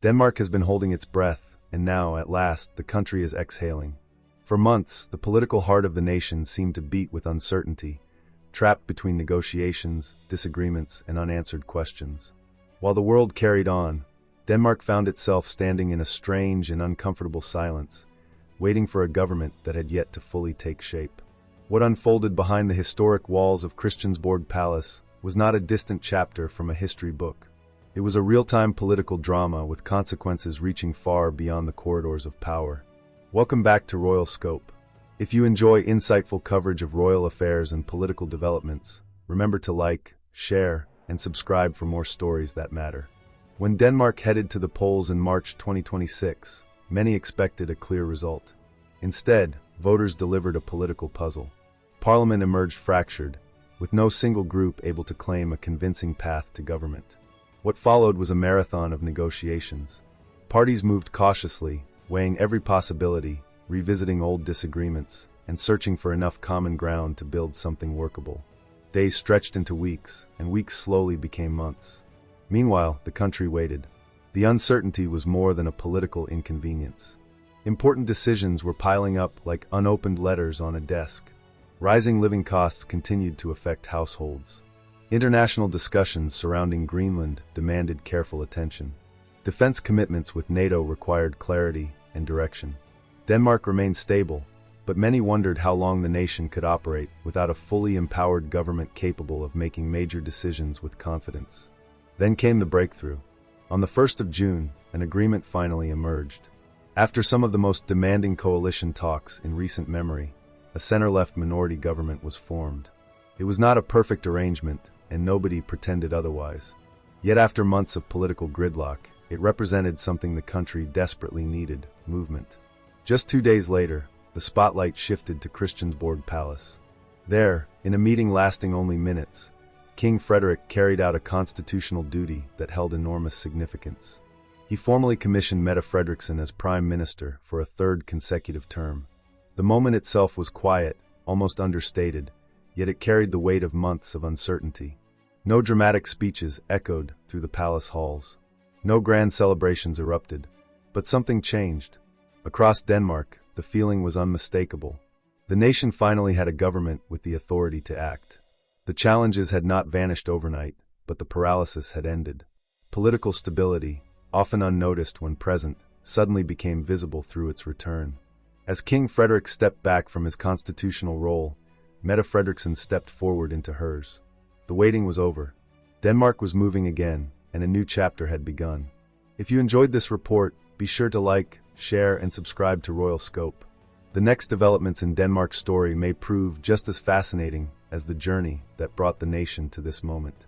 Denmark has been holding its breath, and now, at last, the country is exhaling. For months, the political heart of the nation seemed to beat with uncertainty, trapped between negotiations, disagreements, and unanswered questions. While the world carried on, Denmark found itself standing in a strange and uncomfortable silence, waiting for a government that had yet to fully take shape. What unfolded behind the historic walls of Christiansborg Palace was not a distant chapter from a history book. It was a real-time political drama with consequences reaching far beyond the corridors of power. Welcome back to Royal Scope. If you enjoy insightful coverage of royal affairs and political developments, remember to like, share, and subscribe for more stories that matter. When Denmark headed to the polls in March 2026, many expected a clear result. Instead, voters delivered a political puzzle. Parliament emerged fractured, with no single group able to claim a convincing path to government. What followed was a marathon of negotiations. Parties moved cautiously, weighing every possibility, revisiting old disagreements, and searching for enough common ground to build something workable. Days stretched into weeks, and weeks slowly became months. Meanwhile, the country waited. The uncertainty was more than a political inconvenience. Important decisions were piling up like unopened letters on a desk. Rising living costs continued to affect households. International discussions surrounding Greenland demanded careful attention. Defense commitments with NATO required clarity and direction. Denmark remained stable, but many wondered how long the nation could operate without a fully empowered government capable of making major decisions with confidence. Then came the breakthrough. On the 1st of June, an agreement finally emerged. After some of the most demanding coalition talks in recent memory, a center-left minority government was formed. It was not a perfect arrangement, and nobody pretended otherwise. Yet after months of political gridlock, it represented something the country desperately needed: movement. Just 2 days later, the spotlight shifted to Christiansborg Palace. There, in a meeting lasting only minutes, King Frederik carried out a constitutional duty that held enormous significance. He formally commissioned Mette Frederiksen as Prime Minister for a third consecutive term. The moment itself was quiet, almost understated, yet it carried the weight of months of uncertainty. No dramatic speeches echoed through the palace halls. No grand celebrations erupted. But something changed. Across Denmark, the feeling was unmistakable. The nation finally had a government with the authority to act. The challenges had not vanished overnight, but the paralysis had ended. Political stability, often unnoticed when present, suddenly became visible through its return. As King Frederik stepped back from his constitutional role, Mette Frederiksen stepped forward into hers. The waiting was over. Denmark was moving again, and a new chapter had begun. If you enjoyed this report, be sure to like, share, and subscribe to Royal Scope. The next developments in Denmark's story may prove just as fascinating as the journey that brought the nation to this moment.